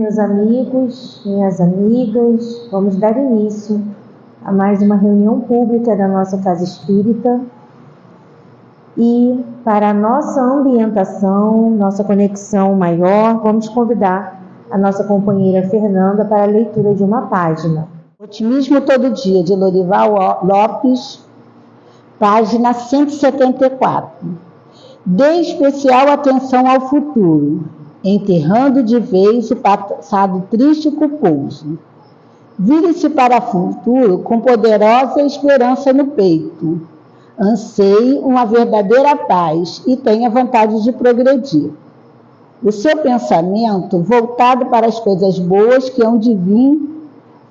meus amigos, minhas amigas, vamos dar início a mais uma reunião pública da nossa Casa Espírita. E para a nossa ambientação, nossa conexão maior, vamos convidar a nossa companheira Fernanda para a leitura de uma página. Otimismo Todo Dia, de Lorival Lopes, página 174. Dê especial atenção ao futuro, enterrando de vez o passado triste e culposo. Vire-se para o futuro com poderosa esperança no peito. Anseie uma verdadeira paz e tenha vontade de progredir. O seu pensamento, voltado para as coisas boas que hão de vir,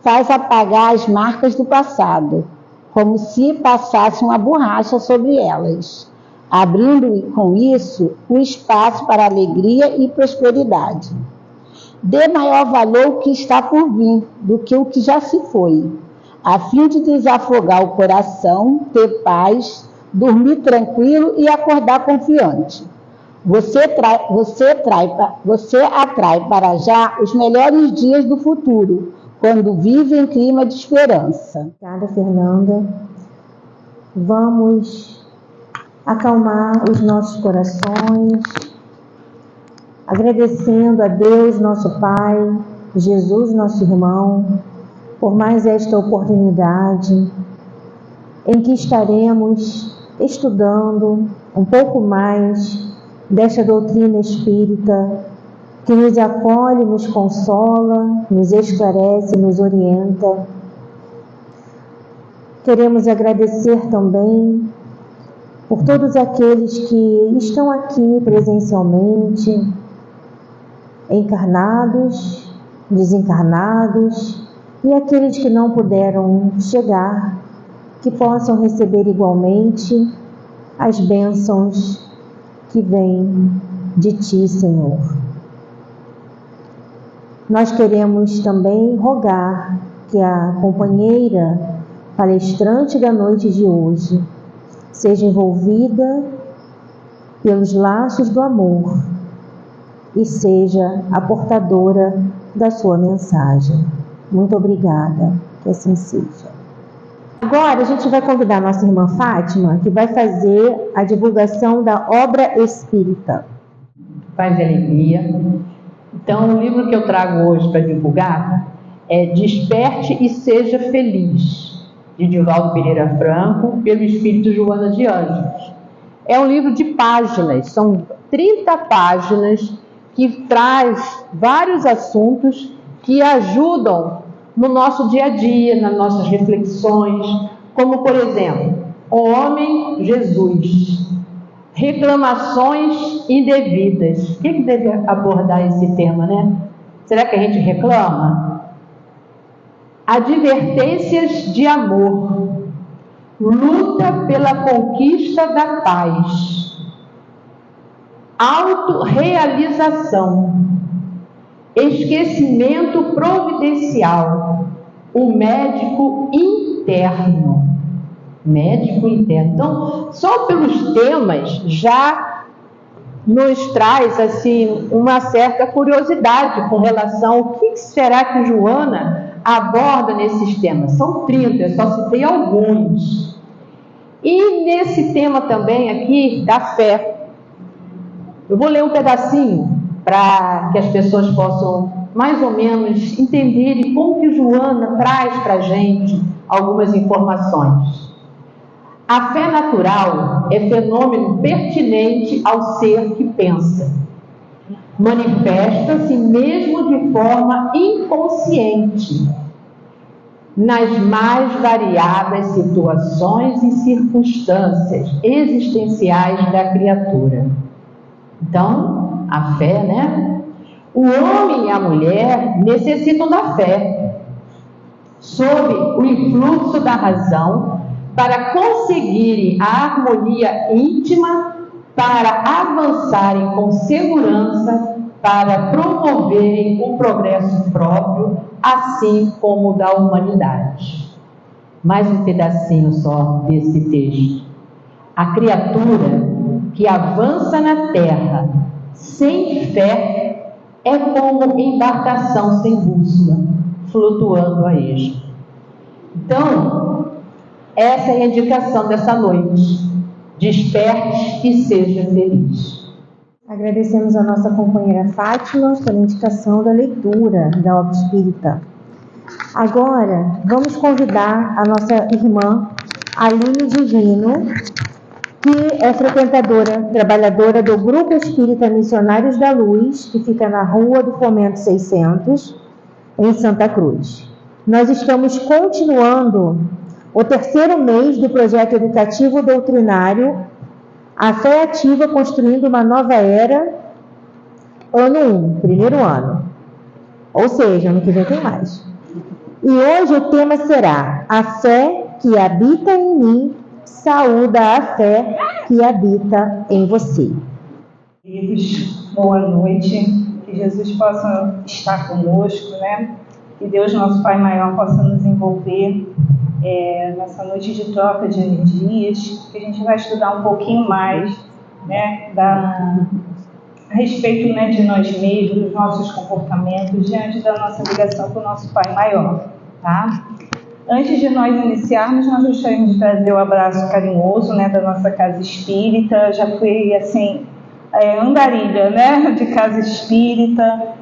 faz apagar as marcas do passado, como se passasse uma borracha sobre elas, abrindo com isso o espaço para alegria e prosperidade. Dê maior valor ao que está por vir do que o que já se foi, a fim de desafogar o coração, ter paz, dormir tranquilo e acordar confiante. Você atrai para já os melhores dias do futuro, quando vive em clima de esperança. Obrigada, Fernanda. Vamos acalmar os nossos corações, agradecendo a Deus, nosso Pai, Jesus, nosso irmão, por mais esta oportunidade em que estaremos estudando um pouco mais desta doutrina espírita que nos acolhe, nos consola, nos esclarece, nos orienta. Queremos agradecer também por todos aqueles que estão aqui presencialmente, encarnados, desencarnados, e aqueles que não puderam chegar, que possam receber igualmente as bênçãos que vêm de Ti, Senhor. Nós queremos também rogar que a companheira palestrante da noite de hoje seja envolvida pelos laços do amor e seja a portadora da sua mensagem. Muito obrigada, que assim seja. Agora a gente vai convidar a nossa irmã Fátima, que vai fazer a divulgação da obra espírita. Paz e alegria. Então, o livro que eu trago hoje para divulgar é Desperte e Seja Feliz, de Divaldo Pereira Franco, pelo Espírito Joana de Ângeles. É um livro de páginas, são 30 páginas que traz vários assuntos que ajudam no nosso dia a dia, nas nossas reflexões, como, por exemplo, o homem Jesus, reclamações indevidas. O que deve abordar esse tema, né? Será que a gente reclama? Advertências de amor, luta pela conquista da paz, autorrealização, esquecimento providencial, o médico interno. Médico interno. Então, só pelos temas já nos traz assim uma certa curiosidade com relação ao que será que Joana aborda nesses temas. São 30, eu só citei alguns. E nesse tema também aqui da fé, eu vou ler um pedacinho para que as pessoas possam mais ou menos entenderem como que Joana traz para a gente algumas informações. A fé natural é fenômeno pertinente ao ser que pensa. Manifesta-se mesmo de forma inconsciente nas mais variadas situações e circunstâncias existenciais da criatura. Então, a fé, né? O homem e a mulher necessitam da fé, sob o influxo da razão, para conseguirem a harmonia íntima, para avançarem com segurança, para promoverem o progresso próprio, assim como o da humanidade. Mais um pedacinho só desse texto. A criatura que avança na terra sem fé é como embarcação sem bússola, flutuando a esmo. Então, essa é a indicação dessa noite. Desperte e seja feliz. Agradecemos a nossa companheira Fátima pela indicação da leitura da obra espírita. Agora, vamos convidar a nossa irmã Aline Divino, que é frequentadora, trabalhadora do Grupo Espírita Missionários da Luz, que fica na Rua do Fomento 600, em Santa Cruz. Nós estamos continuando o terceiro mês do projeto educativo doutrinário A Fé Ativa Construindo uma Nova Era, ano 1, primeiro ano. Ou seja, ano que vem tem mais. E hoje o tema será A Fé que habita em mim saúda a fé que habita em você. Queridos, boa noite. Que Jesus possa estar conosco, né? Que Deus, nosso Pai Maior, possa nos envolver nessa noite de troca de energias, que a gente vai estudar um pouquinho mais, né, a respeito, né, de nós mesmos, dos nossos comportamentos, diante da nossa ligação com o nosso Pai Maior, tá? Antes de nós iniciarmos, nós gostaríamos de trazer o abraço carinhoso, né, da nossa casa espírita. Já fui, assim, andarilha, né, de casa espírita.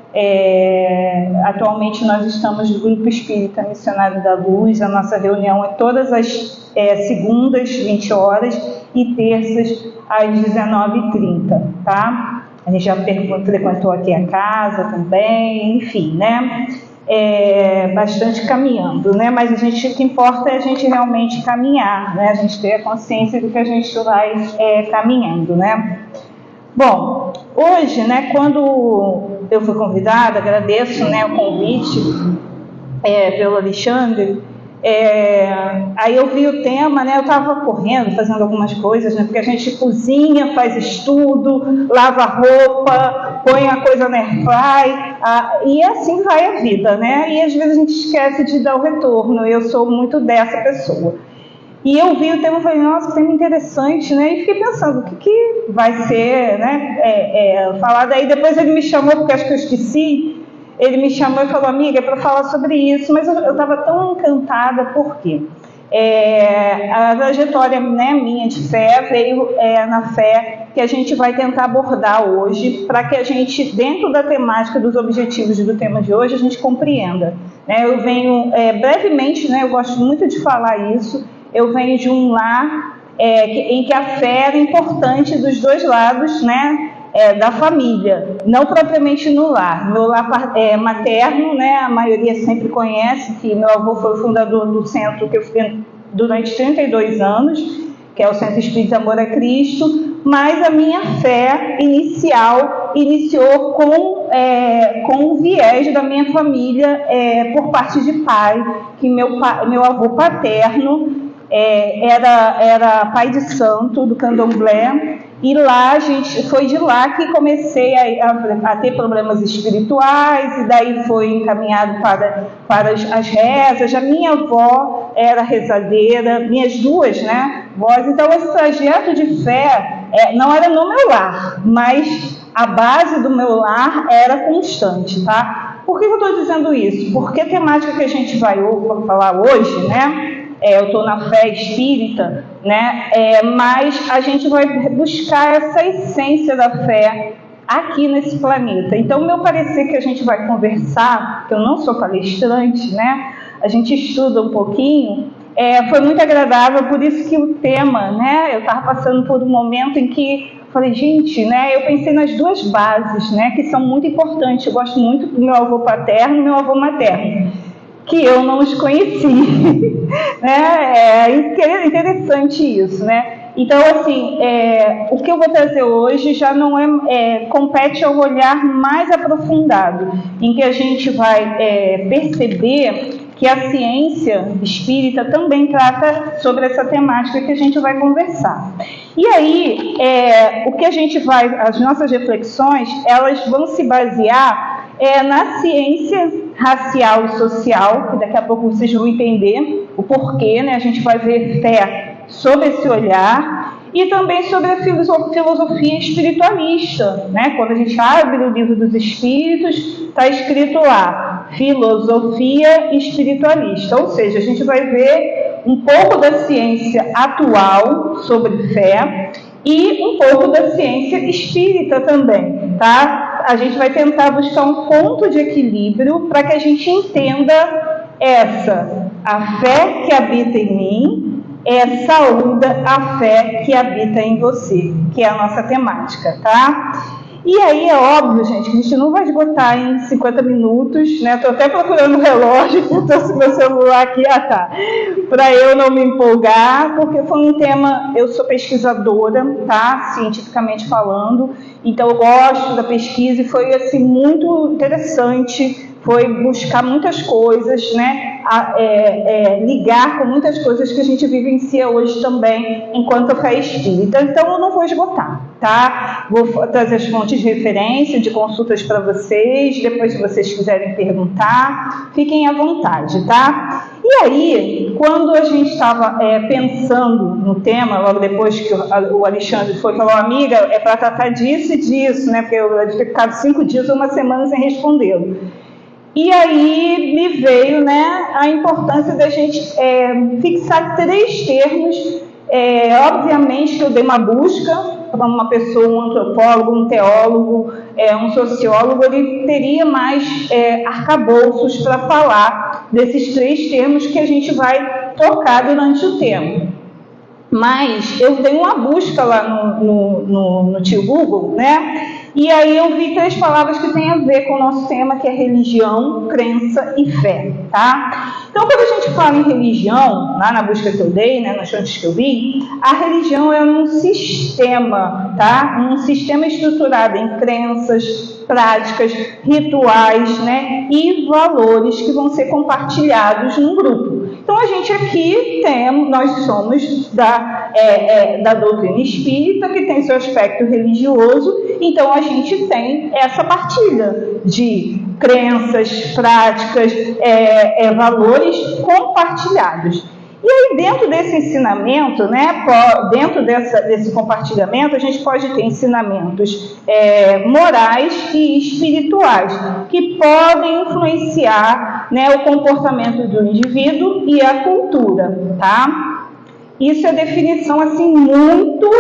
Atualmente nós estamos no Grupo Espírita Missionário da Luz. A nossa reunião é todas as segundas, 20 horas, e terças, às 19h30, tá? A gente já frequentou aqui a casa também, enfim, né? Bastante caminhando, né? Mas o que importa é a gente realmente caminhar, né? A gente ter a consciência do que a gente vai caminhando, né? Bom, hoje, né, quando eu fui convidada, agradeço, né, o convite pelo Alexandre. Aí eu vi o tema, né, eu estava correndo, fazendo algumas coisas, né, porque a gente cozinha, faz estudo, lava roupa, põe a coisa na airfry, e assim vai a vida, né, e às vezes a gente esquece de dar o retorno. Eu sou muito dessa pessoa. E eu vi o tema e falei, nossa, que tema interessante, né? E fiquei pensando, o que vai ser, né, falado. Aí depois ele me chamou, porque acho que eu esqueci, ele me chamou e falou, amiga, é para falar sobre isso. Mas eu estava tão encantada, por quê? A trajetória, né, minha de fé veio na fé que a gente vai tentar abordar hoje, para que a gente, dentro da temática, dos objetivos do tema de hoje, a gente compreenda. Né? Eu venho, brevemente, né, eu gosto muito de falar isso, eu venho de um lar em que a fé era importante dos dois lados, né, da família, não propriamente no lar. Meu lar materno, né, a maioria sempre conhece, que meu avô foi o fundador do centro que eu fiquei durante 32 anos, que é o Centro Espírita Amor a Cristo, mas a minha fé iniciou com o viés da minha família por parte de pai, que meu avô paterno era pai de santo do candomblé, e lá foi de lá que comecei a ter problemas espirituais, e daí foi encaminhado para as rezas. A minha avó era rezadeira, minhas duas, né, vós. Então esse trajeto de fé não era no meu lar, mas a base do meu lar era constante, tá? Por que eu estou dizendo isso? Porque a temática que a gente vai falar hoje, né, eu estou na fé espírita, né? Mas a gente vai buscar essa essência da fé aqui nesse planeta. Então, meu parecer que a gente vai conversar, que eu não sou palestrante, né? A gente estuda um pouquinho, foi muito agradável, por isso que o tema, né? Eu estava passando por um momento em que falei, gente, né? Eu pensei nas duas bases, né? Que são muito importantes. Eu gosto muito do meu avô paterno e meu avô materno, que eu não os conheci. Né? É interessante isso, né? Então, assim, o que eu vou trazer hoje já não compete ao olhar mais aprofundado, em que a gente vai perceber que a ciência espírita também trata sobre essa temática que a gente vai conversar. E aí, as nossas reflexões, elas vão se basear na ciência racial e social, que daqui a pouco vocês vão entender o porquê, né? A gente vai ver fé sob esse olhar, E também sobre a filosofia espiritualista, né? Quando a gente abre o Livro dos Espíritos, está escrito lá, filosofia espiritualista, ou seja, a gente vai ver um pouco da ciência atual sobre fé e um pouco da ciência espírita também, tá? A gente vai tentar buscar um ponto de equilíbrio para que a gente entenda a fé que habita em mim, saúda a fé que habita em você, que é a nossa temática, tá? E aí é óbvio, gente, que a gente não vai esgotar em 50 minutos, né? Estou até procurando o relógio, trouxe meu celular aqui, para eu não me empolgar, porque foi um tema, eu sou pesquisadora, tá? Cientificamente falando, então eu gosto da pesquisa e foi, assim, muito interessante, foi buscar muitas coisas, né? Ligar com muitas coisas que a gente vivencia hoje também, enquanto fé espírita. Então, eu não vou esgotar, tá? Vou trazer as fontes de referência, de consultas para vocês, depois, se vocês quiserem perguntar, fiquem à vontade, tá? E aí, quando a gente estava pensando no tema, logo depois que o Alexandre foi, falou, amiga, é para tratar disso e disso, né? Porque eu tinha ficado 5 dias ou uma semana sem respondê-lo. E aí me veio, né, a importância da gente fixar 3 termos. Obviamente que eu dei uma busca para uma pessoa, um antropólogo, um teólogo, um sociólogo, ele teria mais arcabouços para falar desses 3 termos que a gente vai tocar durante o tema. Mas eu dei uma busca lá no tio Google, né? E aí eu vi 3 palavras que têm a ver com o nosso tema, que é religião, crença e fé, tá? Então, quando a gente fala em religião, lá na busca que eu dei, né, nas fontes que eu vi, a religião é um sistema, tá? Um sistema estruturado em crenças, práticas, rituais, né, e valores que vão ser compartilhados num grupo. Então, a gente aqui nós somos da doutrina espírita, que tem seu aspecto religioso, então a gente tem essa partilha de crenças, práticas, valores compartilhados. E aí, dentro desse ensinamento, né, dentro desse compartilhamento, a gente pode ter ensinamentos morais e espirituais, que podem influenciar, né, o comportamento do indivíduo e a cultura, tá? Isso é definição, assim, muito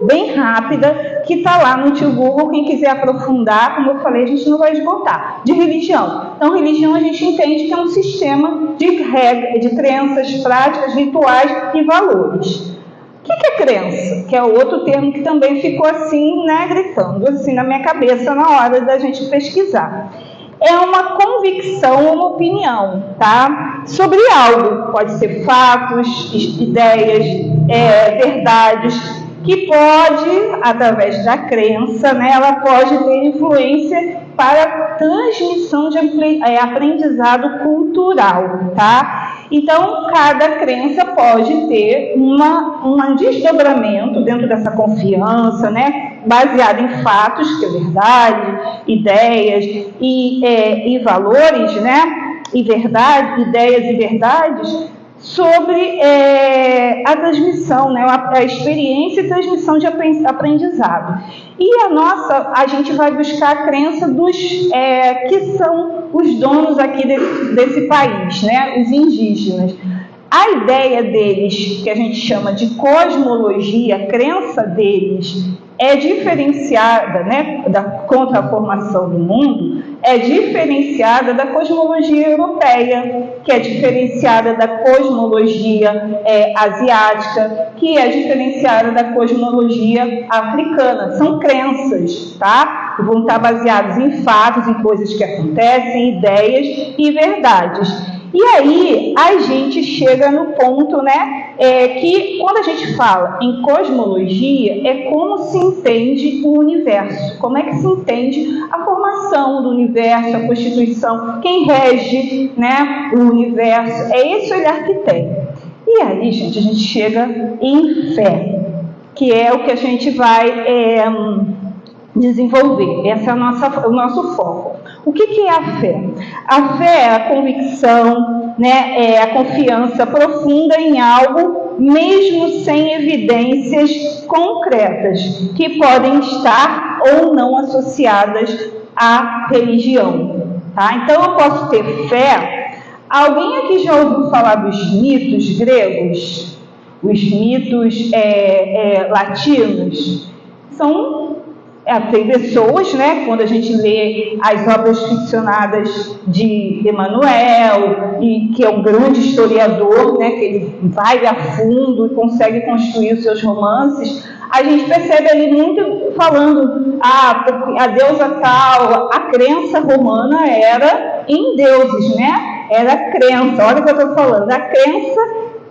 bem rápida, que está lá no tio Google. Quem quiser aprofundar, como eu falei, a gente não vai esgotar. De religião. Então, religião a gente entende que é um sistema de regras, de crenças, práticas, rituais e valores. O que é crença? Que é outro termo que também ficou assim, né, gritando assim na minha cabeça na hora da gente pesquisar. É uma convicção, uma opinião, tá? Sobre algo. Pode ser fatos, ideias, verdades, que pode, através da crença, né, ela pode ter influência para a transmissão de aprendizado cultural, tá? Então, cada crença pode ter um desdobramento dentro dessa confiança, né, baseado em fatos, que é verdade, ideias e valores, né, ideias e verdades, sobre a transmissão, né, a experiência e transmissão de aprendizado. E a gente vai buscar a crença dos que são os donos aqui desse país, né, os indígenas. A ideia deles, que a gente chama de cosmologia, a crença deles é diferenciada, né, contra a formação do mundo, é diferenciada da cosmologia europeia, que é diferenciada da cosmologia asiática, que é diferenciada da cosmologia africana. São crenças, tá? Que vão estar baseadas em fatos, em coisas que acontecem, ideias e verdades. E aí a gente chega no ponto, né, que quando a gente fala em cosmologia, é como se entende o universo, como é que se entende a formação do universo, a constituição, quem rege, né, o universo, é esse olhar que tem. E aí, gente, a gente chega em fé, que é o que a gente vai desenvolver. Esse é o nosso foco. O que é a fé? A fé é a convicção, né, é a confiança profunda em algo mesmo sem evidências concretas, que podem estar ou não associadas à religião. Tá? Então, eu posso ter fé. Alguém aqui já ouviu falar dos mitos gregos? Os mitos latinos? Tem pessoas, né, quando a gente lê as obras ficcionadas de Emanuel, que é um grande historiador, né, que ele vai a fundo e consegue construir os seus romances, a gente percebe ali muito falando, a deusa tal, a crença romana era em deuses, né? Era a crença, olha o que eu estou falando, a crença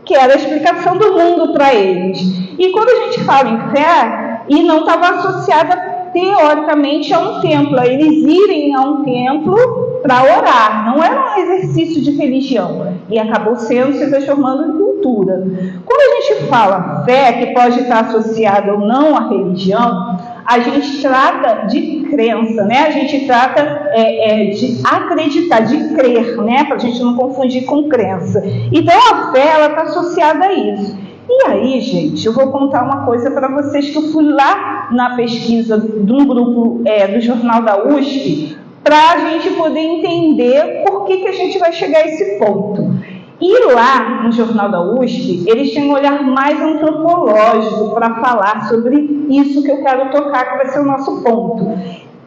que era a explicação do mundo para eles. E quando a gente fala em fé, e não estava associada teoricamente a um templo, a eles irem a um templo para orar, não era um exercício de religião, e acabou se transformando em cultura. Quando a gente fala fé, que pode estar associada ou não à religião, a gente trata de crença, né? A gente trata de acreditar, de crer, né? Para a gente não confundir com crença. Então a fé, ela está associada a isso. E aí, gente, eu vou contar uma coisa para vocês, que eu fui lá na pesquisa de um grupo do Jornal da USP, para a gente poder entender por que a gente vai chegar a esse ponto. E lá no Jornal da USP, eles têm um olhar mais antropológico para falar sobre isso que eu quero tocar, que vai ser o nosso ponto.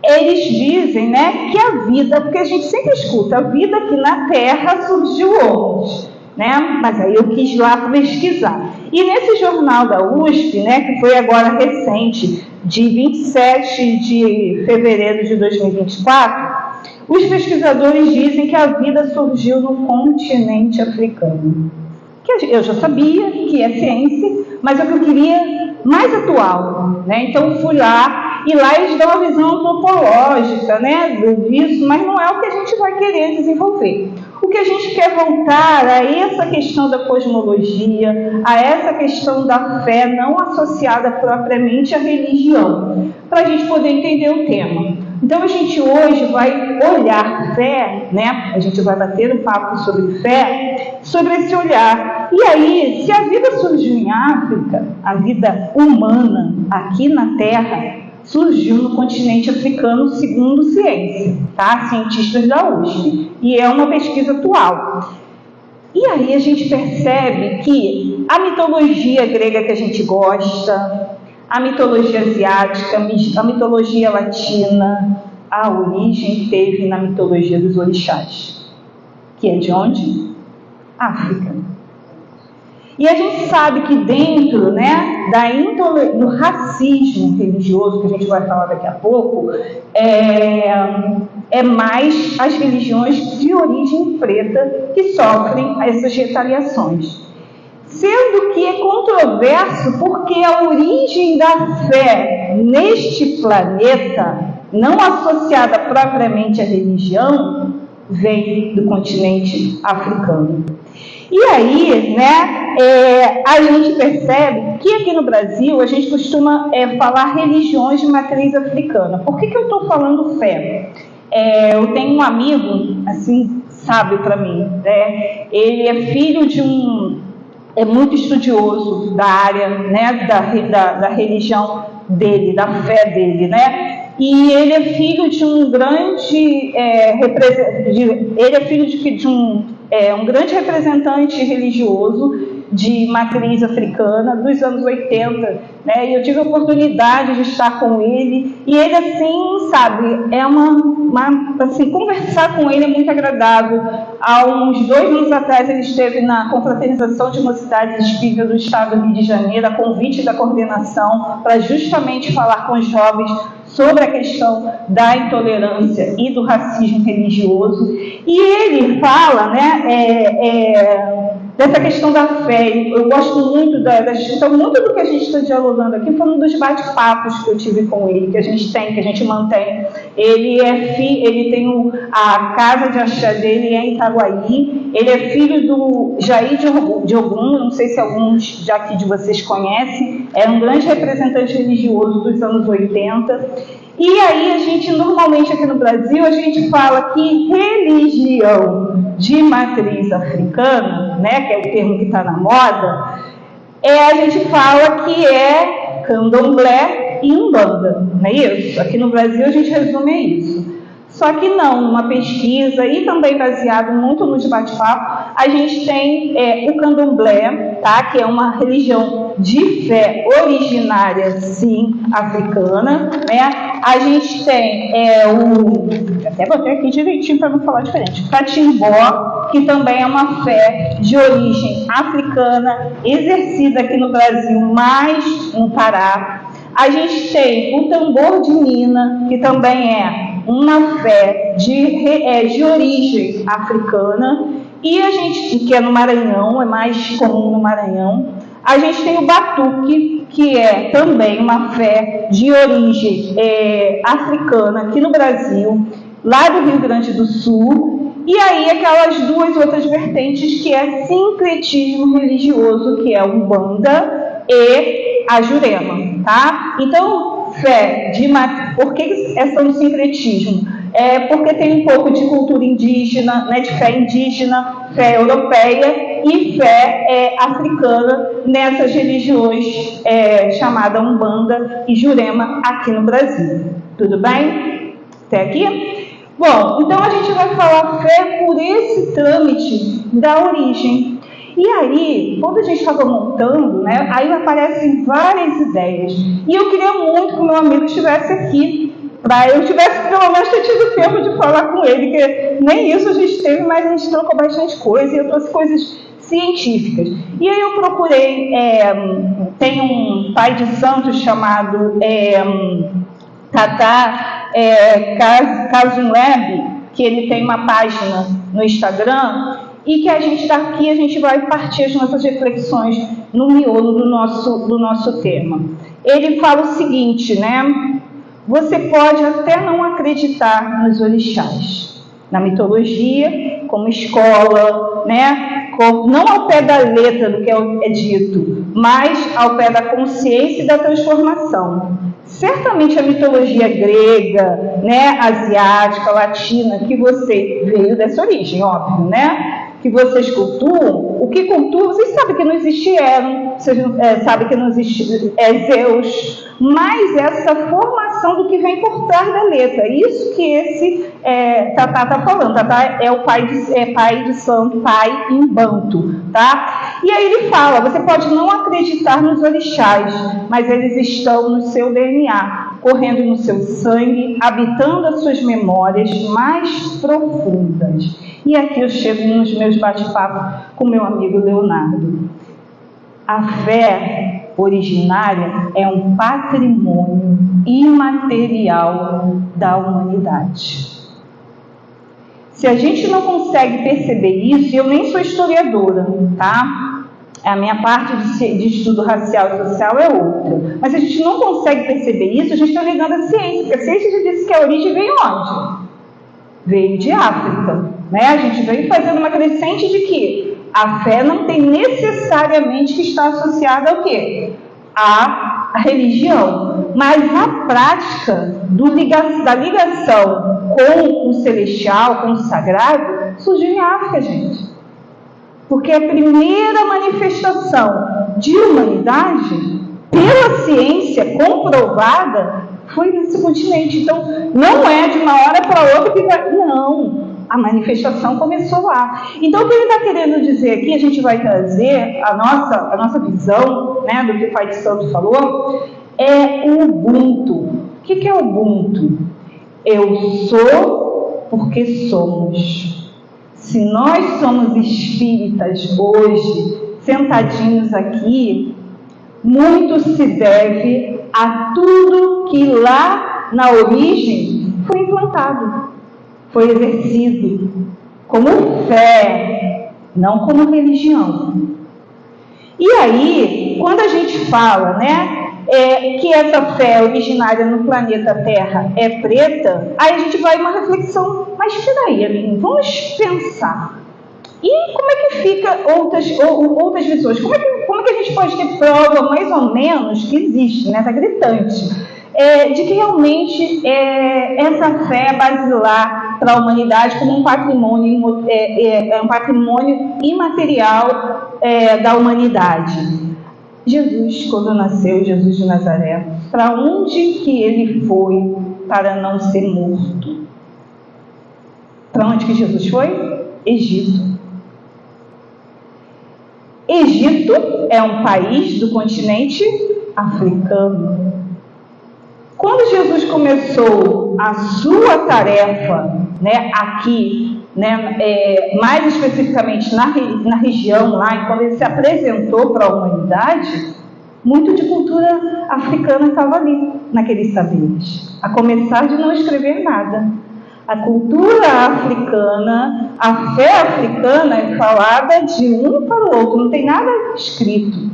Eles dizem, né, que a vida, porque a gente sempre escuta, a vida aqui na Terra surgiu onde? Né? Mas aí eu quis lá pesquisar. E nesse jornal da USP, né, que foi agora recente, de 27 de fevereiro de 2024, os pesquisadores dizem que a vida surgiu no continente africano. Que eu já sabia que é ciência, mas é o que eu queria mais atual, né? Então eu fui lá, e lá eles dão uma visão antropológica, né, disso, mas não é o que a gente vai querer desenvolver. O que a gente quer voltar a essa questão da cosmologia, a essa questão da fé não associada propriamente à religião, para a gente poder entender o tema. Então a gente hoje vai olhar fé, né? A gente vai bater um papo sobre fé, sobre esse olhar. E aí, se a vida surgiu em África, a vida humana aqui na Terra surgiu no continente africano, segundo ciência, tá? Cientistas da USP, e é uma pesquisa atual. E aí a gente percebe que a mitologia grega que a gente gosta, a mitologia asiática, a mitologia latina, a origem teve na mitologia dos orixás, que é de onde? África. E a gente sabe que dentro, né, do racismo religioso, que a gente vai falar daqui a pouco, é mais as religiões de origem preta que sofrem essas retaliações. Sendo que é controverso porque a origem da fé neste planeta, não associada propriamente à religião, vem do continente africano. E aí, né, a gente percebe que aqui no Brasil a gente costuma falar religiões de matriz africana. Por que eu estou falando fé? Eu tenho um amigo, assim, sábio para mim, né? Ele é filho de é muito estudioso da área, né, da religião dele, da fé dele, né? E ele é filho de um grande um grande representante religioso de matriz africana dos anos 80, né? E eu tive a oportunidade de estar com ele, e ele, assim, sabe, assim, conversar com ele é muito agradável. Há uns 2 anos atrás ele esteve na confraternização de mocidades espíritas do estado do Rio de Janeiro, a convite da coordenação, para justamente falar com os jovens sobre a questão da intolerância e do racismo religioso. E ele fala, né, dessa questão da fé. Eu gosto muito então, muito do que a gente está dialogando aqui foi um dos bate-papos que eu tive com ele, que a gente mantém. Ele tem a casa de axé dele em Itaguaí. Ele é filho do Jair de Ogum, não sei se alguns já aqui de vocês conhecem, é um grande representante religioso dos anos 80. E aí a gente, normalmente aqui no Brasil, a gente fala que religião de matriz africana, né, que é o termo que está na moda, a gente fala que é candomblé e umbanda, não é isso? Aqui no Brasil a gente resume isso. Só que não, uma pesquisa e também baseado muito no bate-papo, a gente tem o candomblé, tá? Que é uma religião de fé originária, sim, africana, né? A gente tem até botei aqui direitinho para não falar diferente, catimbó, que também é uma fé de origem africana, exercida aqui no Brasil, mas no Pará. A gente tem o tambor de Mina, que também é uma fé de origem africana, e a gente, que é no Maranhão, é mais comum no Maranhão. A gente tem o batuque, que é também uma fé de origem africana aqui no Brasil, lá do Rio Grande do Sul. E aí aquelas duas outras vertentes, que é sincretismo religioso, que é a Umbanda e a Jurema, tá? Então, fé de por que essa no sincretismo? Porque tem um pouco de cultura indígena, né, de fé indígena, fé europeia e fé africana nessas religiões chamadas Umbanda e Jurema aqui no Brasil. Tudo bem? Até aqui? Bom, então a gente vai falar fé por esse trâmite da origem. E aí, quando a gente estava montando, né, aí aparecem várias ideias. E eu queria muito que o meu amigo estivesse aqui, para eu tivesse pelo menos tido tempo de falar com ele, que nem isso a gente teve, mas a gente trocou bastante coisa, e eu trouxe coisas científicas. E aí eu procurei, tem um pai de santos chamado Tata Kazunweb, que ele tem uma página no Instagram, e que a gente daqui a gente vai partir as nossas reflexões no miolo do nosso tema. Ele fala o seguinte, né? Você pode até não acreditar nos orixás, na mitologia, como escola, né? Não ao pé da letra do que é dito, mas ao pé da consciência e da transformação. Certamente a mitologia grega, né, asiática, latina, que você veio dessa origem, óbvio, né? Que vocês cultuam, o que cultuam, vocês sabem que não existe Hero, vocês sabem que não existe Zeus, mas essa formação do que vem por trás da letra, isso que esse Tatá está falando. Tatá é o pai de santo, pai em banto, tá? E aí ele fala, você pode não acreditar nos orixás, mas eles estão no seu DNA, correndo no seu sangue, habitando as suas memórias mais profundas. E aqui eu chego nos meus bate-papos com meu amigo Leonardo. A fé originária é um patrimônio imaterial da humanidade. Se a gente não consegue perceber isso, e eu nem sou historiadora, tá? A minha parte de estudo racial e social é outra. Mas se a gente não consegue perceber isso, a gente está negando a ciência, porque a ciência já disse que a origem veio onde? Veio de África, né? A gente veio fazendo uma crescente de que a fé não tem necessariamente que estar associada ao quê? A religião. Mas a prática da ligação com o celestial, com o sagrado, surgiu em África, gente. Porque a primeira manifestação de humanidade, pela ciência comprovada, foi nesse continente. Então, não é de uma hora para outra que vai... Não, a manifestação começou lá. Então, o que ele está querendo dizer aqui, a gente vai trazer a nossa visão, né, do que o Pai de Santo falou, é o Ubuntu. O que é o Ubuntu? Eu sou porque somos. Se nós somos espíritas hoje, sentadinhos aqui, muito se deve a tudo que lá na origem foi implantado, foi exercido como fé, não como religião. E aí, quando a gente fala, né, que essa fé originária no planeta Terra é preta, aí a gente vai uma reflexão, mas peraí, Aline, vamos pensar. E como é que fica outras visões? Como é que a gente pode ter prova, mais ou menos, que existe, né? Está gritante, de que realmente essa fé é basilar para a humanidade como um patrimônio, um patrimônio imaterial da humanidade. Jesus, quando nasceu, Jesus de Nazaré, para onde que ele foi para não ser morto? Para onde que Jesus foi? Egito. Egito é um país do continente africano. Quando Jesus começou a sua tarefa, né, aqui, né, mais especificamente na região lá, quando ele se apresentou para a humanidade, muito de cultura africana estava ali, naqueles saberes. A começar de não escrever nada. A cultura africana, a fé africana é falada de um para o outro, não tem nada escrito.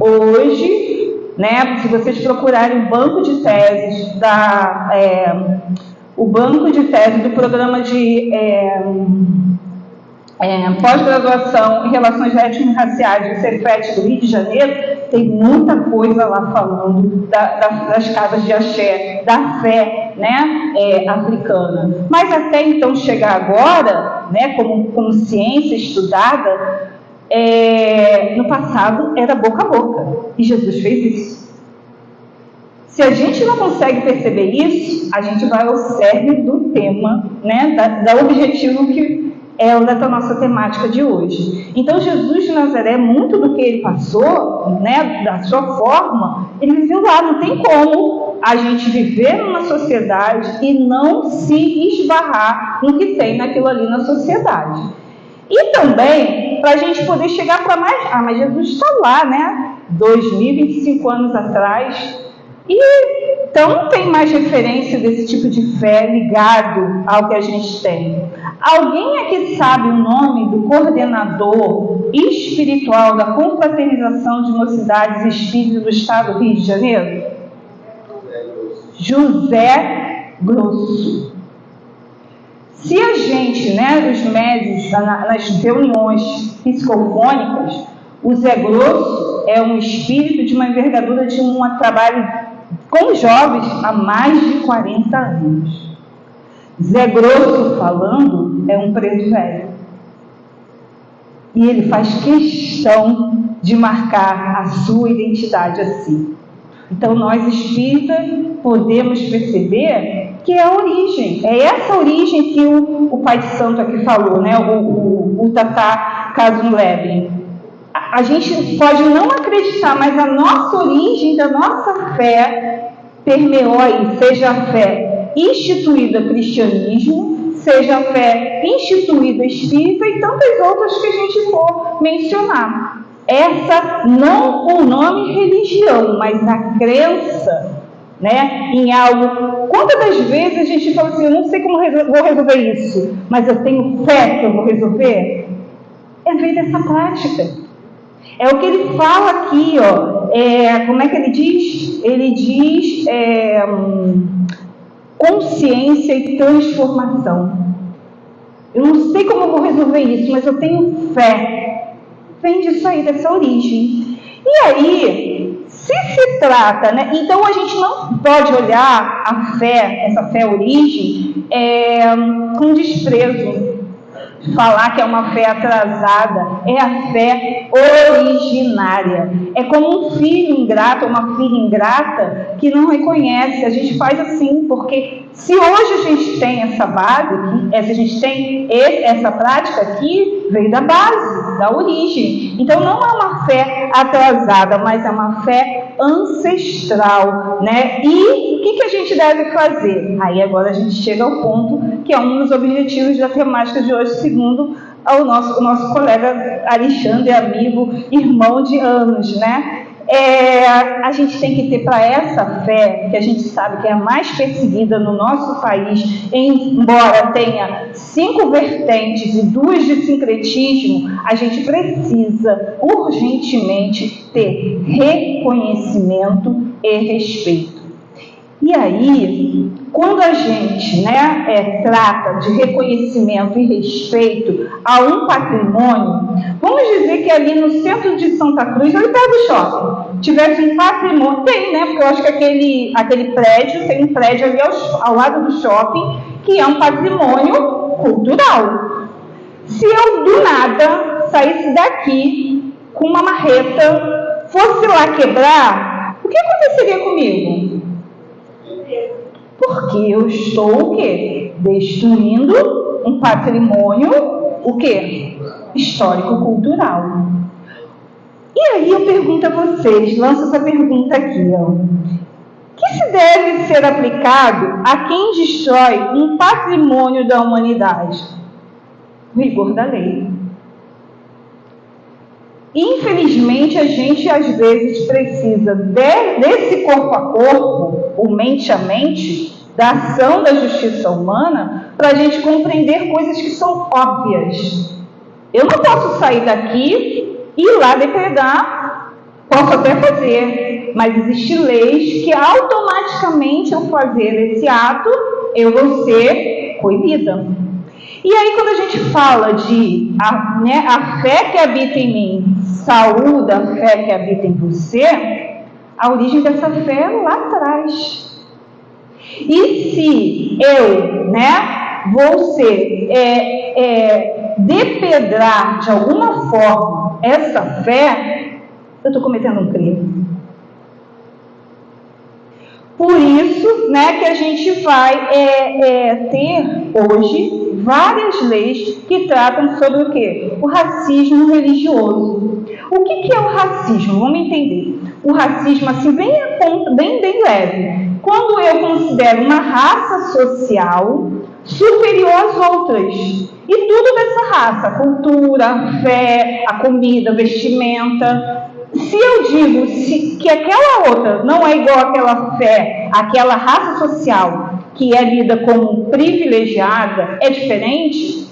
Hoje, né, se vocês procurarem o banco de teses o banco de teses do programa de pós-graduação em relações étnico-raciais do Cefet do Rio de Janeiro, tem muita coisa lá falando das casas de axé, da fé, né, africana. Mas até então chegar agora, né, como ciência estudada, no passado era boca a boca, e Jesus fez isso. Se a gente não consegue perceber isso, a gente vai ao cerne do tema, né, da objetivo que é da nossa temática de hoje. Então, Jesus de Nazaré, muito do que ele passou, né, da sua forma, ele viveu lá. Não tem como a gente viver numa sociedade e não se esbarrar no que tem naquilo ali na sociedade. E também, para a gente poder chegar para mais... mas Jesus está lá, né? 2025 anos atrás. E então não tem mais referência desse tipo de fé ligado ao que a gente tem. Alguém aqui sabe o nome do coordenador espiritual da confraternização de mocidades espíritas do estado do Rio de Janeiro? José Grosso. Se a gente, né, os médios, nas reuniões psicofônicas, o Zé Grosso é um espírito de uma envergadura de um trabalho com jovens há mais de 40 anos. Zé Grosso falando é um preto velho. E ele faz questão de marcar a sua identidade assim. Então nós espíritas podemos perceber que é a origem. É essa origem que o Pai de Santo aqui falou, né? O Tata Kazuleben. A gente pode não acreditar, mas a nossa origem da nossa fé permeou aí, seja a fé instituída cristianismo, seja a fé instituída espírita e tantas outras que a gente for mencionar. Essa não o nome religião, mas a crença, né, em algo. Quantas das vezes a gente fala assim, eu não sei como vou resolver isso, mas eu tenho fé que eu vou resolver? É ver dessa prática. É o que ele fala aqui, ó. Como é que ele diz? Ele diz consciência e transformação. Eu não sei como eu vou resolver isso, mas eu tenho fé. Vem disso aí, dessa origem. E aí, se trata, né? Então a gente não pode olhar a fé, essa fé origem, com desprezo. Falar que é uma fé atrasada, é a fé originária. É como um filho ingrato, uma filha ingrata que não reconhece. A gente faz assim, porque se hoje a gente tem essa base, se a gente tem essa prática aqui, veio da base, da origem. Então não é uma fé atrasada, mas é uma fé ancestral, né? E o que a gente deve fazer? Aí agora a gente chega ao ponto que é um dos objetivos da temática de hoje, segundo o nosso colega Alexandre, amigo, irmão de anos, né? A gente tem que ter para essa fé, que a gente sabe que é a mais perseguida no nosso país, embora tenha 5 vertentes e 2 de sincretismo, a gente precisa urgentemente ter reconhecimento e respeito. E aí, quando a gente, né, trata de reconhecimento e respeito a um patrimônio, vamos dizer que ali no centro de Santa Cruz, ali perto do shopping, tivesse um patrimônio, tem, né, porque eu acho que aquele prédio, tem um prédio ali ao lado do shopping, que é um patrimônio cultural. Se eu, do nada, saísse daqui com uma marreta, fosse lá quebrar, o que aconteceria comigo? Porque eu estou o quê? Destruindo um patrimônio, o quê? Histórico-cultural. E aí eu pergunto a vocês, lanço essa pergunta aqui, ó. Que se deve ser aplicado a quem destrói um patrimônio da humanidade? O rigor da lei. Infelizmente, a gente às vezes precisa desse corpo a corpo, ou mente a mente, da ação da justiça humana, para a gente compreender coisas que são óbvias. Eu não posso sair daqui e ir lá depredar, posso até fazer, mas existem leis que automaticamente, ao fazer esse ato, eu vou ser coibida. E aí, quando a gente fala de a fé que habita em mim, saúde a fé que habita em você, a origem dessa fé é lá atrás. E se eu, vou ser, depedrar de alguma forma essa fé, eu estou cometendo um crime. Por isso, que a gente vai ter hoje várias leis que tratam sobre o quê? O racismo religioso. O que é o racismo? Vamos entender. O racismo, assim, bem leve. Quando eu considero uma raça social superior às outras. E tudo dessa raça, a cultura, a fé, a comida, a vestimenta. Se eu digo que aquela outra não é igual àquela fé, àquela raça social que é lida como privilegiada, é diferente,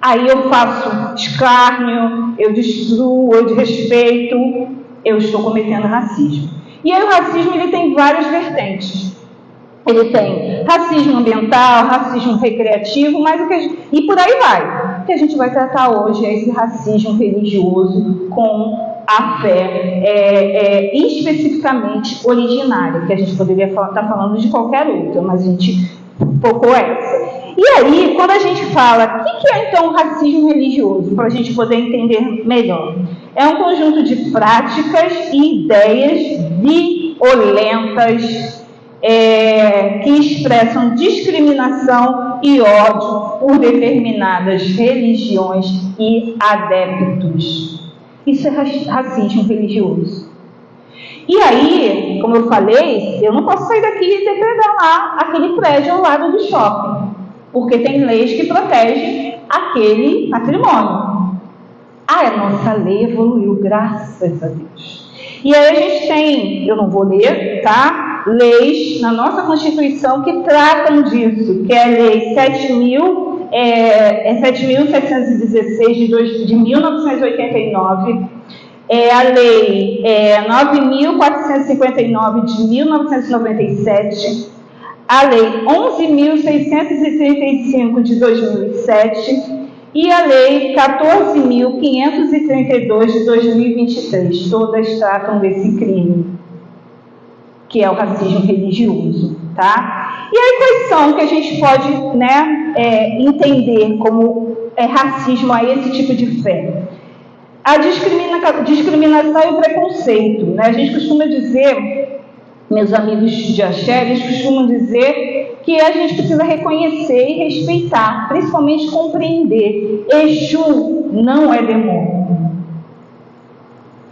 aí eu faço escárnio, eu destruo, eu desrespeito, eu estou cometendo racismo. E aí o racismo ele tem várias vertentes. Ele tem racismo ambiental, racismo recreativo, e por aí vai. O que a gente vai tratar hoje é esse racismo religioso com a fé especificamente originária, que a gente poderia estar falando de qualquer outra, mas a gente focou essa. E aí, quando a gente fala, o que é então o racismo religioso, para a gente poder entender melhor? É um conjunto de práticas e ideias violentas, que expressam discriminação e ódio por determinadas religiões e adeptos. Isso é racismo religioso. E aí, como eu falei, eu não posso sair daqui e depredar lá aquele prédio ao lado do shopping, porque tem leis que protegem aquele patrimônio. A nossa lei evoluiu, graças a Deus. E aí a gente tem, eu não vou ler, tá? Leis na nossa Constituição que tratam disso, que é a Lei 7.716 de 1989, a Lei 9.459 de 1997, a Lei 11.635 de 2007 e a Lei 14.532 de 2023. Todas tratam desse crime, que é o racismo religioso, tá? E aí quais são que a gente pode, entender como racismo a esse tipo de fé? A discriminação e o preconceito, A gente costuma dizer, meus amigos de axé, eles costumam dizer que a gente precisa reconhecer e respeitar, principalmente compreender. Exu não é demônio.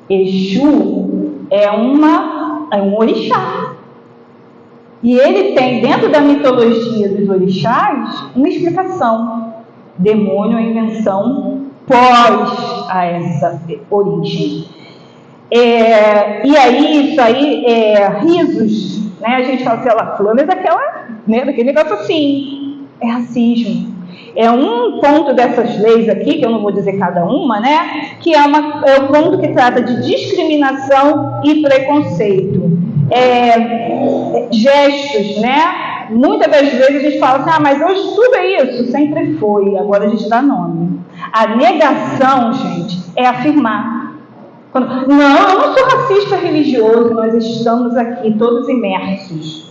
Exu é um orixá. E ele tem, dentro da mitologia dos orixás, uma explicação. Demônio é invenção pós a essa origem. E aí, isso aí, risos, a gente fala assim, ela falou, mas daquele negócio assim, é racismo. É um ponto dessas leis aqui, que eu não vou dizer cada uma, que é o ponto que trata de discriminação e preconceito. Gestos, Muitas das vezes a gente fala assim, mas hoje tudo é isso, sempre foi, agora a gente dá nome. A negação, gente, é afirmar. Não, eu não sou racista religioso, nós estamos aqui todos imersos.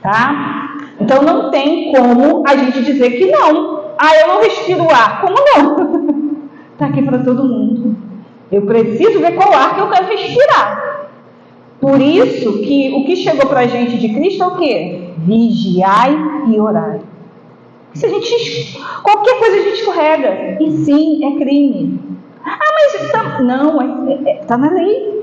Tá? Então não tem como a gente dizer que não. Eu não respiro ar. Como não? Está aqui para todo mundo. Eu preciso ver qual ar que eu quero respirar. Por isso que o que chegou para a gente de Cristo é o quê? Vigiai e orai. Se a gente, qualquer coisa a gente escorrega. E sim, é crime. Mas não, está na lei.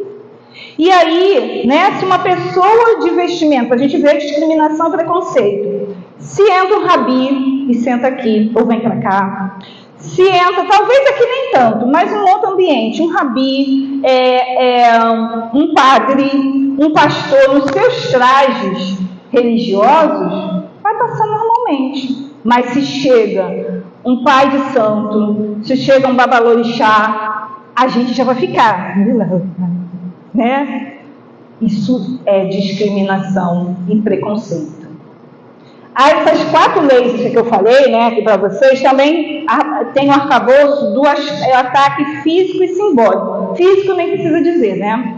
E aí, né, se uma pessoa de vestimento, a gente vê discriminação e preconceito. Se entra um rabi e senta aqui, ou vem para cá. Se entra, talvez aqui nem tanto, mas em um outro ambiente, um rabi, um padre, um pastor, nos seus trajes religiosos, vai passar normalmente. Mas se chega um pai de santo, se chega um babalorixá, a gente já vai ficar, né? Isso é discriminação e preconceito. Essas 4 leis que eu falei, né, aqui para vocês, também tem o arcabouço do ataque físico e simbólico. Físico nem precisa dizer, né?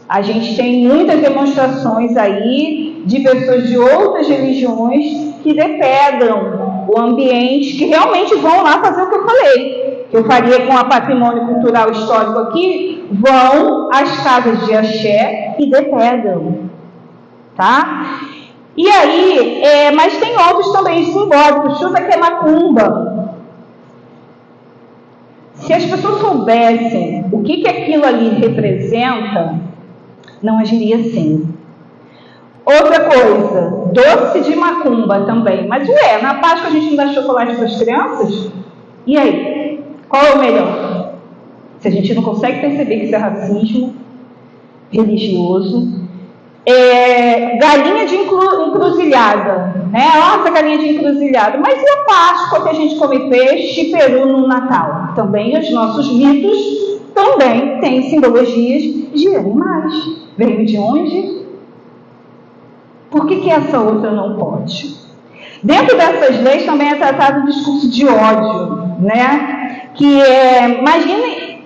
A gente tem muitas demonstrações aí de pessoas de outras religiões que depredam o ambiente, que realmente vão lá fazer o que eu falei, que eu faria com a patrimônio cultural histórico aqui, vão às casas de axé e depredam, tá? E aí, mas tem outros também simbólicos, chuva que é macumba. Se as pessoas soubessem o que aquilo ali representa, não agiria assim. Outra coisa, doce de macumba também. Mas na Páscoa a gente não dá chocolate para as crianças? E aí? Qual é o melhor? Se a gente não consegue perceber que isso é racismo religioso. Galinha de encruzilhada, né? Nossa, galinha de encruzilhada. Mas e a Páscoa que a gente come peixe e peru no Natal? Também os nossos mitos também têm simbologias de animais. Veio de onde? Por que essa outra não pode? Dentro dessas leis também é tratado o discurso de ódio, né? Que imagine,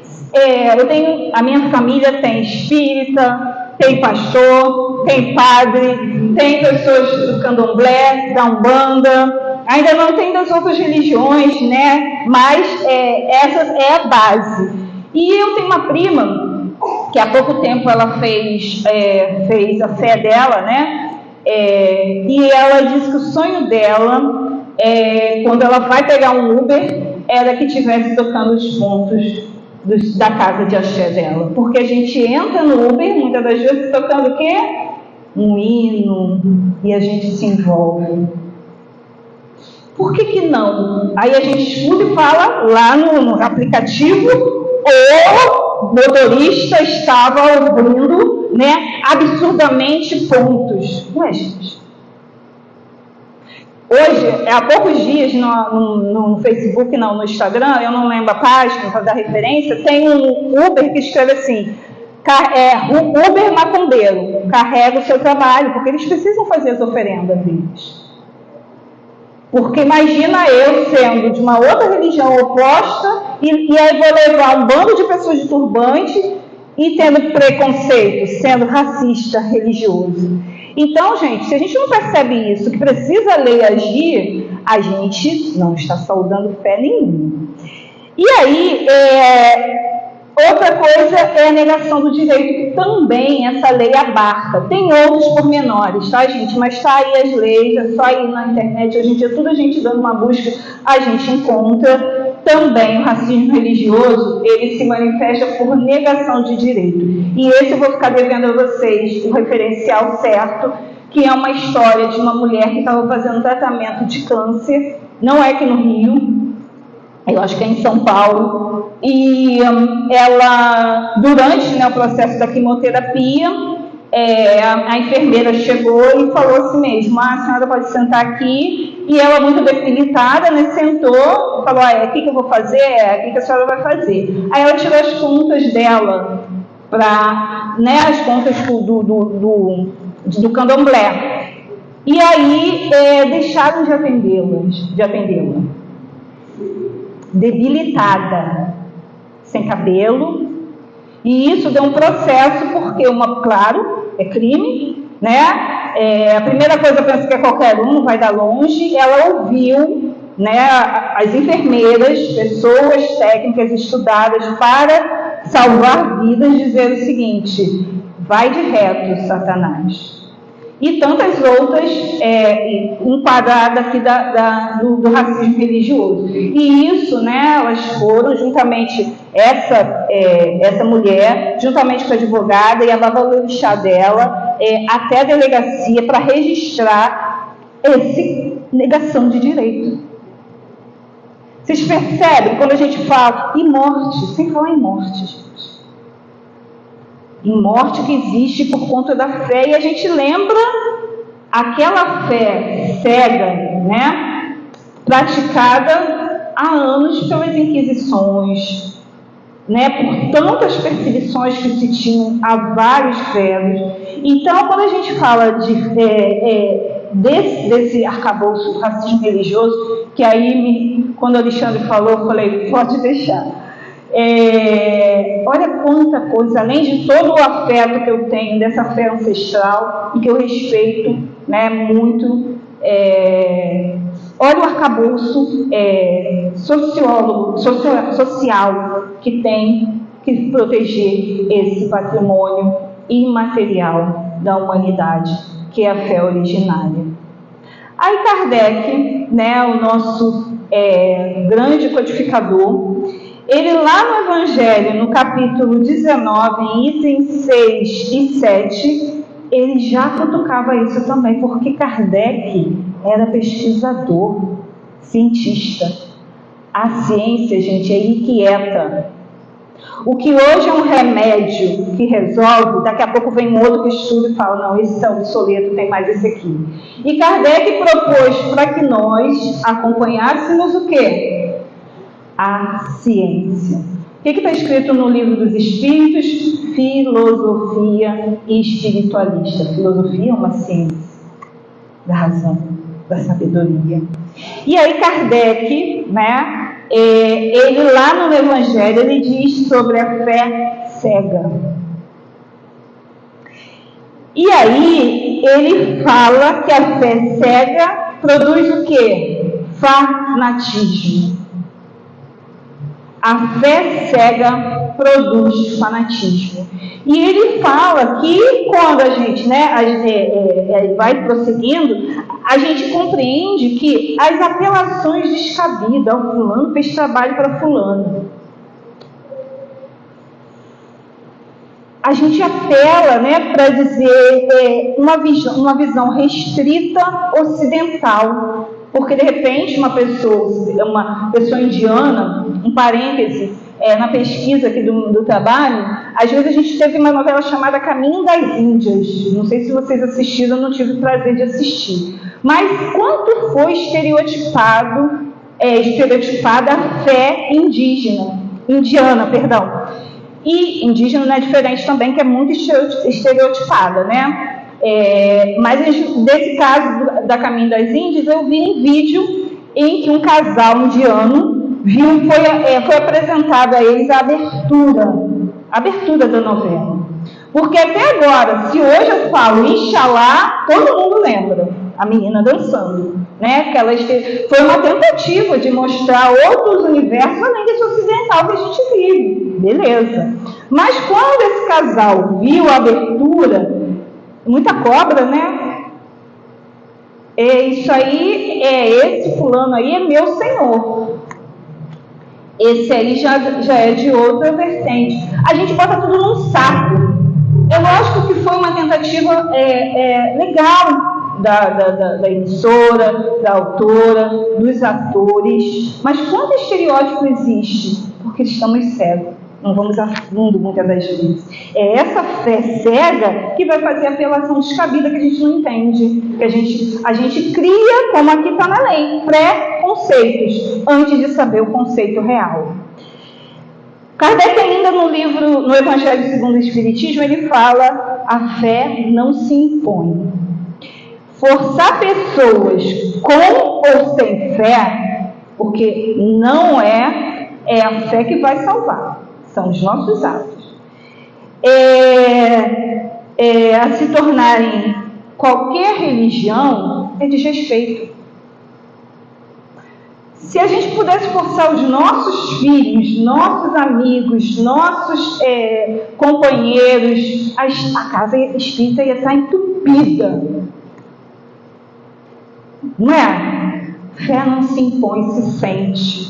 a minha família tem espírita, tem pastor, tem padre, tem pessoas do candomblé, da umbanda, ainda não tem das outras religiões, né? Mas essa é a base. E eu tenho uma prima que há pouco tempo ela fez a fé dela, né? E ela disse que o sonho dela, quando ela vai pegar um Uber, era que estivesse tocando os pontos da casa de axé dela. Porque a gente entra no Uber, muitas das vezes, tocando o quê? Um hino, e a gente se envolve. Por que não? Aí a gente escuta e fala lá no aplicativo, o motorista estava ouvindo, né, absurdamente pontos. Ué, gente. Hoje, há poucos dias, no Facebook, não, no Instagram, eu não lembro a página para dar referência, tem um Uber que escreve assim, Uber macumbeiro, carrega o seu trabalho, porque eles precisam fazer as oferendas deles. Porque imagina eu sendo de uma outra religião oposta, e aí vou levar um bando de pessoas de turbante e tendo preconceito, sendo racista religioso. Então, gente, se a gente não percebe isso, que precisa a lei agir, a gente não está saudando fé nenhuma. E aí, outra coisa é a negação do direito, que também essa lei abarca. Tem outros pormenores, tá, gente? Mas está aí as leis, é só ir na internet. Hoje em dia, tudo a gente dando uma busca, a gente encontra. Também o racismo religioso, ele se manifesta por negação de direito. E esse eu vou ficar devendo a vocês o referencial certo, que é uma história de uma mulher que estava fazendo tratamento de câncer, não é aqui no Rio, eu acho que é em São Paulo, e ela, durante o processo da quimioterapia, a enfermeira chegou e falou assim mesmo, a senhora pode sentar aqui, e ela muito debilitada, né, sentou e falou, o que eu vou fazer? O que a senhora vai fazer? Aí ela tirou as contas dela, as contas do candomblé, e aí deixaram de atendê-la, debilitada, sem cabelo, e isso deu um processo, porque claro, é crime, né? A primeira coisa, eu penso que é qualquer um, não vai dar longe. Ela ouviu, né, as enfermeiras, pessoas técnicas estudadas para salvar vidas, dizer o seguinte: vai de reto, Satanás. E tantas outras enquadradas aqui do racismo religioso. E isso, né, elas foram juntamente, essa mulher, juntamente com a advogada e a babalorixá dela, até a delegacia para registrar essa negação de direito. Vocês percebem quando a gente fala em morte, sem falar em morte, gente. Em morte que existe por conta da fé, e a gente lembra aquela fé cega, né, praticada há anos pelas inquisições, né, por tantas perseguições que se tinham a vários credos. Então, quando a gente fala desse arcabouço do racismo religioso, que aí, quando o Alexandre falou, eu falei, pode deixar. Olha quanta coisa, além de todo o afeto que eu tenho dessa fé ancestral e que eu respeito, né, muito, olha o arcabouço social que tem que proteger esse patrimônio imaterial da humanidade, que é a fé originária. Aí Kardec, né, o nosso grande codificador, ele lá no Evangelho, no capítulo 19, em itens 6 e 7, ele já cutucava isso também, porque Kardec era pesquisador, cientista. A ciência, gente, é inquieta. O que hoje é um remédio que resolve, daqui a pouco vem um outro estudo e fala, não, esse é obsoleto, tem mais esse aqui. E Kardec propôs para que nós acompanhássemos o quê? A ciência. O que está escrito no Livro dos Espíritos? Filosofia espiritualista. Filosofia é uma ciência da razão, da sabedoria. E aí Kardec, né, ele lá no Evangelho, ele diz sobre a fé cega. E aí ele fala que a fé cega produz o quê? Fanatismo. A fé cega produz fanatismo. E ele fala que quando a gente, né, vai prosseguindo, a gente compreende que as apelações descabidas, ao fulano fez trabalho para fulano. A gente apela, né, para dizer uma visão restrita ocidental. Porque, de repente, uma pessoa indiana, um parêntese, na pesquisa aqui do trabalho, às vezes a gente teve uma novela chamada Caminho das Índias. Não sei se vocês assistiram, não tive o prazer de assistir. Mas quanto foi estereotipada a fé indiana, perdão. E indígena não é diferente também, que é muito estereotipada, né? Mas desse caso da Caminho das Índias, eu vi um vídeo em que um casal indiano foi apresentado a eles a abertura da novela. Porque até agora, se hoje eu falo Inxalá, todo mundo lembra a menina dançando, né? Foi uma tentativa de mostrar outros universos além desse ocidental que a gente vive, beleza. Mas quando esse casal viu a abertura, muita cobra, né? Isso aí, esse fulano aí é meu senhor. Esse aí já é de outra vertente. A gente bota tudo num saco. É lógico que foi uma tentativa legal da emissora, da autora, dos atores. Mas quanto estereótipo existe? Porque estamos cegos. Não vamos a fundo muitas das vezes. É essa fé cega que vai fazer a apelação descabida que a gente não entende. Que a gente cria, como aqui está na lei, pré-conceitos, antes de saber o conceito real. Kardec ainda no Evangelho segundo o Espiritismo, ele fala: a fé não se impõe. Forçar pessoas com ou sem fé, porque não é a fé que vai salvar. São os nossos atos. A se tornarem qualquer religião é desrespeito. Se a gente pudesse forçar os nossos filhos, nossos amigos, nossos companheiros, a casa espírita ia estar entupida. Não é? Fé não se impõe, se sente.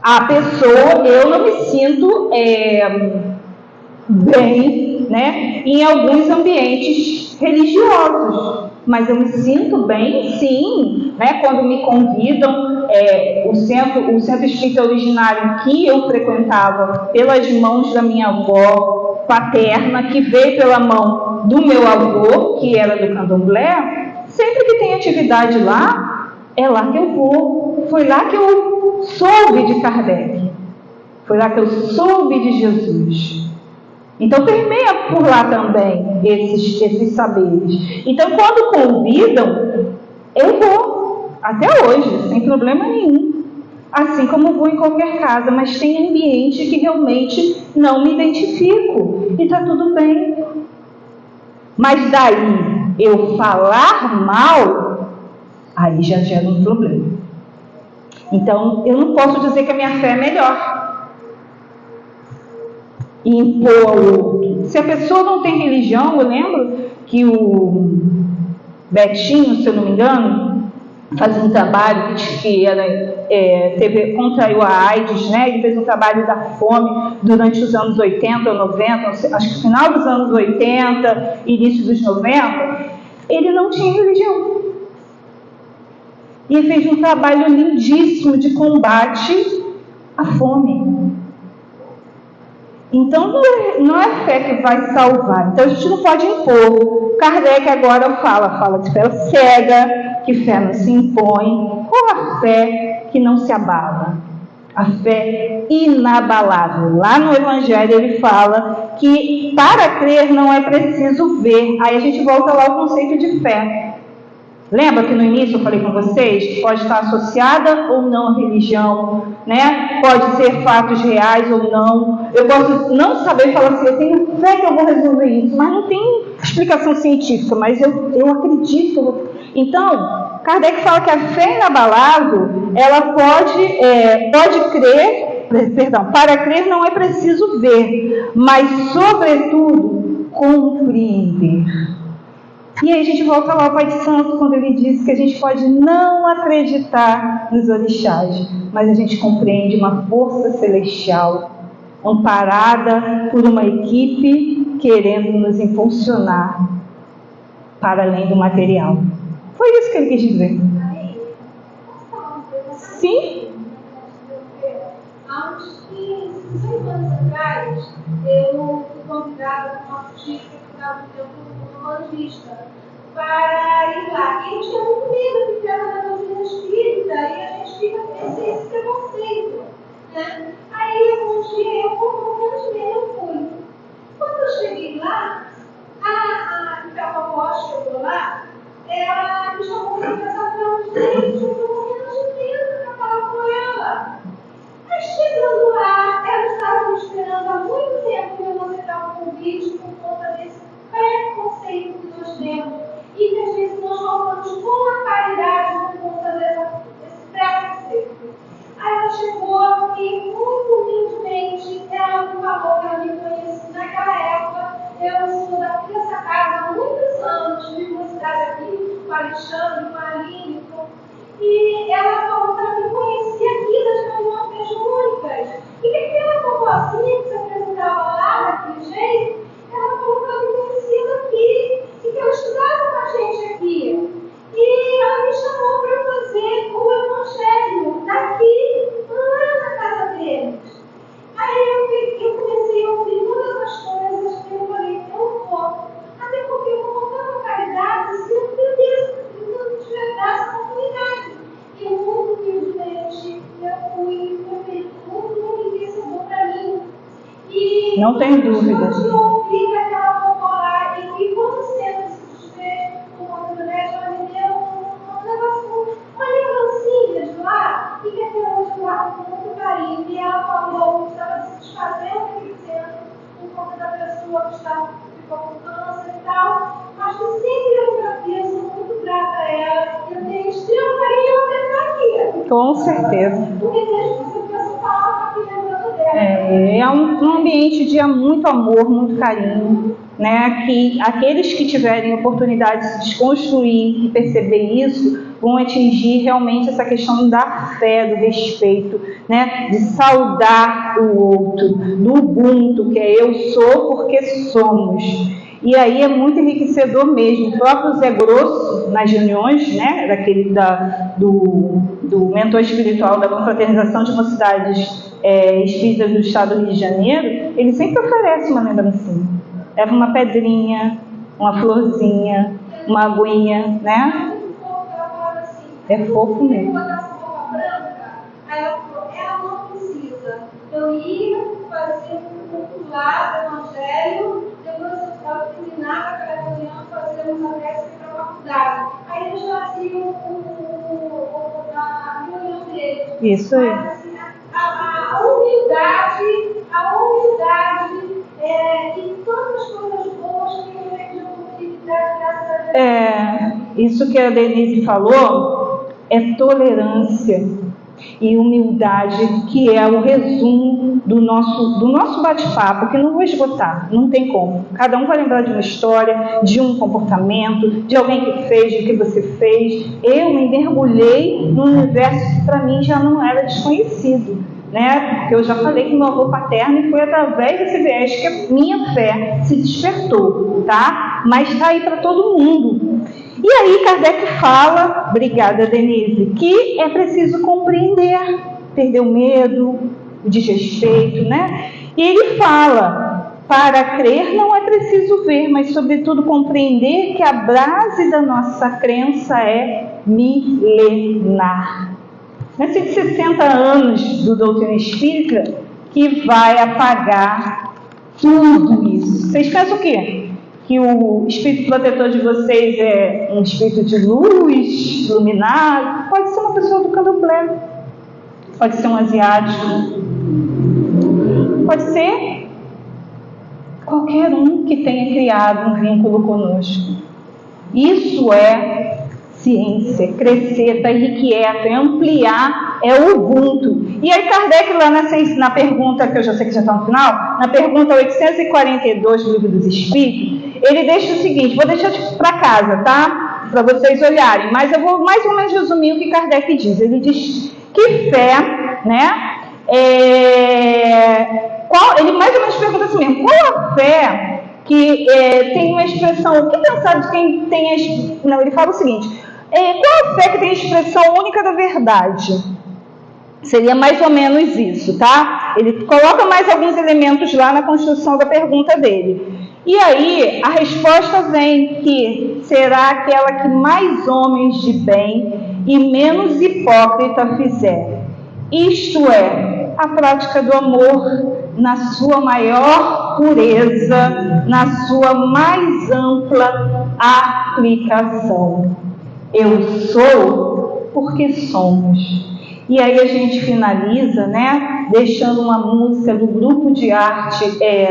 A pessoa, eu não me sinto bem, né, em alguns ambientes religiosos, mas eu me sinto bem, sim, né, quando me convidam. O centro espírita originário que eu frequentava pelas mãos da minha avó paterna, que veio pela mão do meu avô, que era do candomblé, sempre que tem atividade lá, é lá que eu vou. Foi lá que eu soube de Kardec, foi lá que eu soube de Jesus. Então permeia por lá também esses saberes. Então quando convidam, eu vou. Até hoje, sem problema nenhum. Assim como vou em qualquer casa, mas tem ambiente que realmente não me identifico. E está tudo bem. Mas daí eu falar mal, aí já gera um problema. Então, eu não posso dizer que a minha fé é melhor. E impor ao outro. Se a pessoa não tem religião, eu lembro que o Betinho, se eu não me engano, fazia um trabalho que contraiu a AIDS, né? Ele fez um trabalho da fome durante os anos 80 ou 90, acho que final dos anos 80, início dos 90. Ele não tinha religião. E ele fez um trabalho lindíssimo de combate à fome. Então não é a fé que vai salvar. Então a gente não pode impor. Kardec agora fala de fé cega, que fé não se impõe, ou a fé que não se abala, a fé inabalável. Lá no Evangelho ele fala que para crer não é preciso ver. Aí a gente volta lá ao conceito de fé. Lembra que no início eu falei com vocês? Pode estar associada ou não à religião, né? Pode ser fatos reais ou não. Eu posso não saber falar assim, eu tenho fé que eu vou resolver isso, mas não tem explicação científica, mas eu acredito. Então, Kardec fala que a fé inabalável, ela pode crer, perdão, para crer não é preciso ver, mas sobretudo compreender. E aí a gente volta lá ao Pai de Santo, quando ele diz que a gente pode não acreditar nos orixás, mas a gente compreende uma força celestial, amparada por uma equipe querendo nos impulsionar para além do material. Foi isso que ele quis dizer. Sim? Há uns 5 anos atrás, eu fui convidada por uma tia que ficava no tempo evangelista para ir lá. E a gente tinha muito medo de entrar na doutrina espírita e a gente fica com esse preconceito, né? Aí um dia eu, com menos medo, eu fui. Quando eu cheguei lá, a avó chegou lá, ela me chamou para conversar com ela, gente, eu estou morrendo de medo para falar com ela. Mas chegando lá, ela estava me esperando há muito tempo para eu aceitar o convite por conta desse preconceito que nós temos e que às vezes nós falamos com a caridade por conta desse preconceito. Aí ela chegou e muito humildemente ela me falou que ela me conhece naquela época. Eu sou daqui dessa casa há muitos anos, vivo uma cidade aqui, com a Alexandre, com a Aline, e ela falou que ela me conhecia aqui das reuniões mediúnicas. E que aquela vovozinha que se apresentava lá, daquele jeito, ela falou que ela me conhecia daqui e que ela estudava com a gente aqui. E ela me chamou para fazer o evangelho daqui, lá na casa deles. Aí eu comecei a ouvir todas as coisas e eu falei, eu vou. Até porque eu vou voltar para a caridade se eu tiver essa oportunidade. E muito humildemente eu fui, muito enriquecedor para mim. E não tem dúvidas. Eu ouvi aquela vovó lá e quando cedo se desfez por conta do médico, ela me deu um negócio, uma lembrancinha de lá e que até hoje eu guardo com muito carinho. E ela falou que estava se desfazendo daquele centro por conta da pessoa que ficou com câncer e tal, mas que sempre eu agradeço, muito grata a ela. Eu tenho extremo carinho até estar aqui. Com certeza. Porque desde que você pensa, tá aqui lembrando dela. É um ambiente de muito amor, muito carinho, né? Que aqueles que tiverem oportunidade de se desconstruir e perceber isso vão atingir realmente essa questão da fé, do respeito, né? De saudar o outro, do Ubuntu, que é eu sou porque somos. E aí é muito enriquecedor mesmo. O próprio Zé Grosso, nas reuniões, né, do mentor espiritual da Confraternização de Mocidades Espíritas do Estado do Rio de Janeiro, ele sempre oferece uma lembrancinha. Leva uma pedrinha, uma florzinha, uma aguinha, né? É fofo mesmo. Aí ela falou, ela não precisa. Eu ia fazer um culto lá do Evangelho, depois eu terminava aquela reunião, fazia uma prece para a faculdade. Aí eles faziam a reunião deles. Isso aí. Mas, assim, a humildade e tantas coisas boas que eu vejo possibilidade, graças a Deus. Isso que a Denise falou é tolerância e humildade, que é o resumo do nosso bate-papo, que não vou esgotar, não tem como. Cada um vai lembrar de uma história, de um comportamento, de alguém que fez, de que você fez. Eu me mergulhei num universo que para mim já não era desconhecido, né? Porque eu já falei que meu avô paterno, e foi através desse viés que a minha fé se despertou, tá? Mas está aí para todo mundo. E aí Kardec fala, obrigada Denise, que é preciso compreender, perder o medo, o desrespeito, né? E ele fala, para crer não é preciso ver, mas sobretudo compreender que a base da nossa crença é milenar. Não é 160 anos do doutrina espírita que vai apagar tudo isso. Vocês pensam o quê? Que o espírito protetor de vocês é um espírito de luz, iluminado? Pode ser uma pessoa do candomblé, pode ser um asiático, pode ser qualquer um que tenha criado um vínculo conosco. Isso é ciência, crescer, estar inquieto, é ampliar, é o Ubuntu. E aí Kardec lá na pergunta, que eu já sei que já está no final, na pergunta 842 do Livro dos Espíritos, ele deixa o seguinte, vou deixar para casa, tá? Para vocês olharem, mas eu vou mais ou menos resumir o que Kardec diz. Ele diz que fé, né? Ele mais ou menos pergunta assim mesmo, qual a fé que tem uma expressão, o que pensar de quem tem não, ele fala o seguinte, qual a fé que tem a expressão única da verdade? Seria mais ou menos isso, tá? Ele coloca mais alguns elementos lá na construção da pergunta dele. E aí, a resposta vem que será aquela que mais homens de bem e menos hipócrita fizer. Isto é, a prática do amor na sua maior pureza, na sua mais ampla aplicação. Eu sou porque somos. E aí a gente finaliza, né, deixando uma música do grupo de arte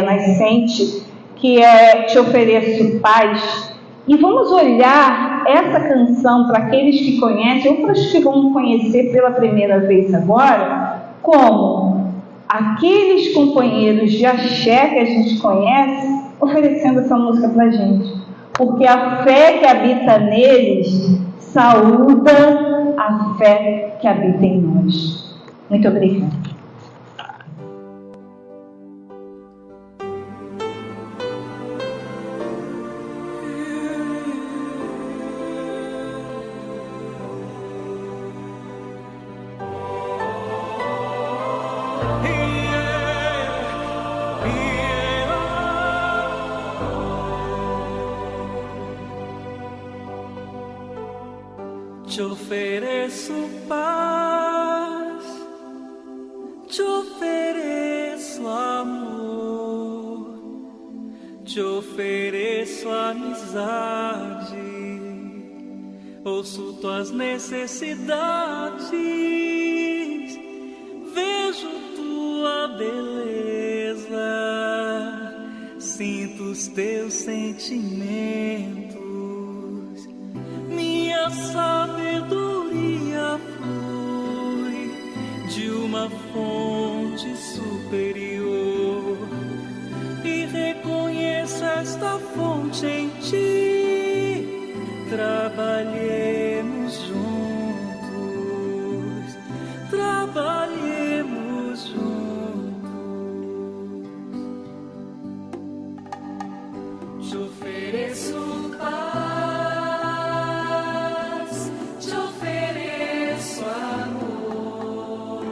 Nascente, que é Te Ofereço Paz. E vamos olhar essa canção para aqueles que conhecem, ou para os que vão conhecer pela primeira vez agora, como aqueles companheiros de axé que a gente conhece, oferecendo essa música para a gente. Porque a fé que habita neles saúda a fé que habita em nós. Muito obrigada. Te ofereço paz, te ofereço amor, te ofereço amizade, ouço tuas necessidades, vejo tua beleza, sinto os teus sentimentos. Minha sabedoria flui fonte superior e reconheço esta fonte em ti. Trabalhemos juntos, trabalhemos juntos. Te ofereço paz, te ofereço amor,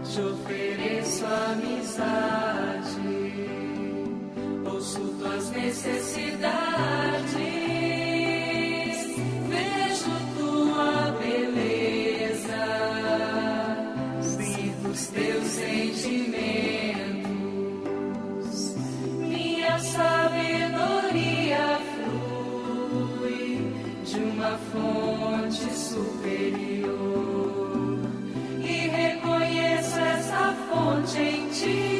te ofereço amizade, ouço tuas necessidades, vejo tua beleza, sinto os teus sentimentos, minha sabedoria flui de uma fonte superior e reconheço essa fonte em ti.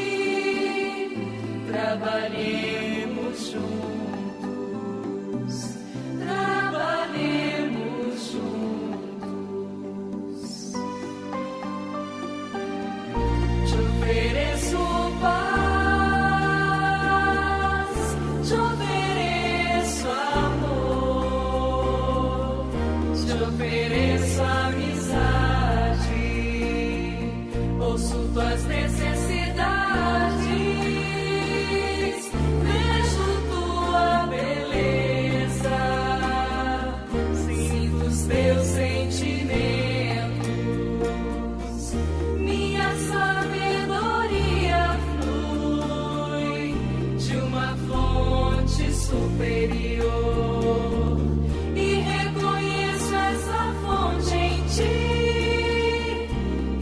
Trabalhemos juntos, trabalhemos juntos. Te ofereço paz, te ofereço amor, te ofereço amizade, ouço tuas necessidades, vejo tua beleza, sinto os teus sentimentos, minha sabedoria flui de uma fonte superior e reconheço essa fonte em ti.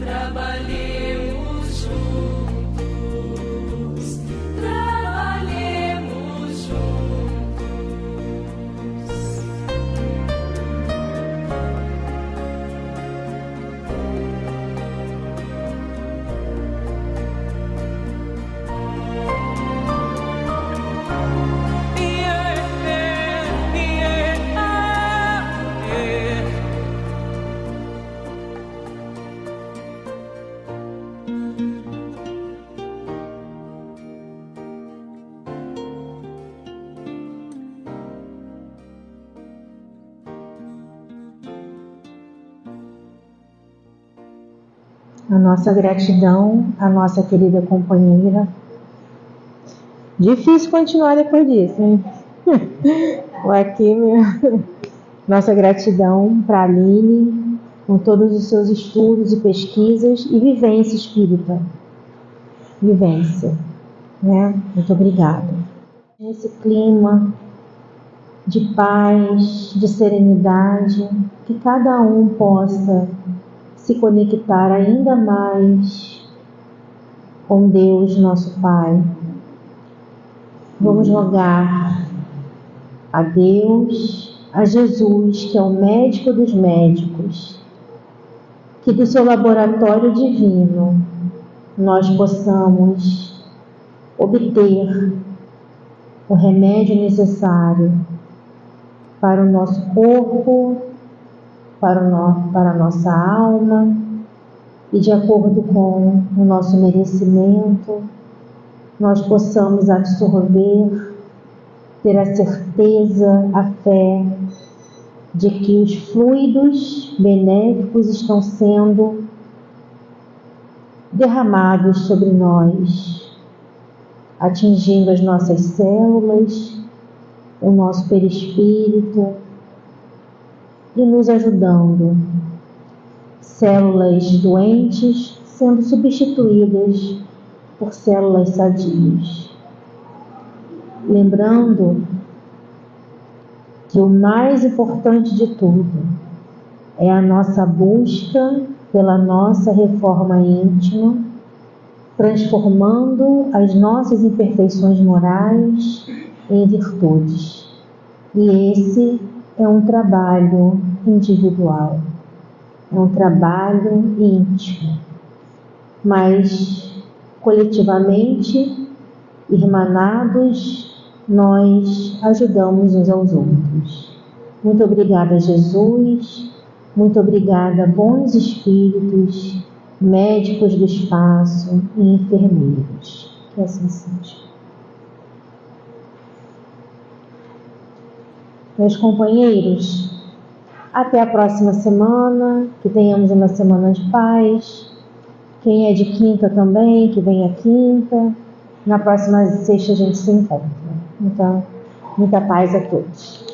Trabalhemos juntos, trabalhemos juntos. A nossa gratidão à nossa querida companheira. Difícil continuar depois disso, hein? Aqui, nossa gratidão para a Aline, com todos os seus estudos e pesquisas e vivência espírita. Vivência, né? Muito obrigada. Nesse clima de paz, de serenidade, que cada um possa se conectar ainda mais com Deus, nosso Pai. Vamos rogar a Deus, a Jesus, que é o médico dos médicos, que do seu laboratório divino nós possamos obter o remédio necessário para o nosso corpo, para a nossa alma, e de acordo com o nosso merecimento, nós possamos absorver, ter a certeza, a fé de que os fluidos benéficos estão sendo derramados sobre nós, atingindo as nossas células, o nosso perispírito, e nos ajudando. Células doentes sendo substituídas por células sadias. Lembrando que o mais importante de tudo é a nossa busca pela nossa reforma íntima, transformando as nossas imperfeições morais em virtudes. E esse é um trabalho individual, é um trabalho íntimo, mas coletivamente, irmanados, nós ajudamos uns aos outros. Muito obrigada, Jesus, muito obrigada, bons espíritos, médicos do espaço e enfermeiros. Que assim seja. Meus companheiros, até a próxima semana, que tenhamos uma semana de paz. Quem é de quinta também, que venha quinta. Na próxima sexta a gente se encontra. Então, muita paz a todos.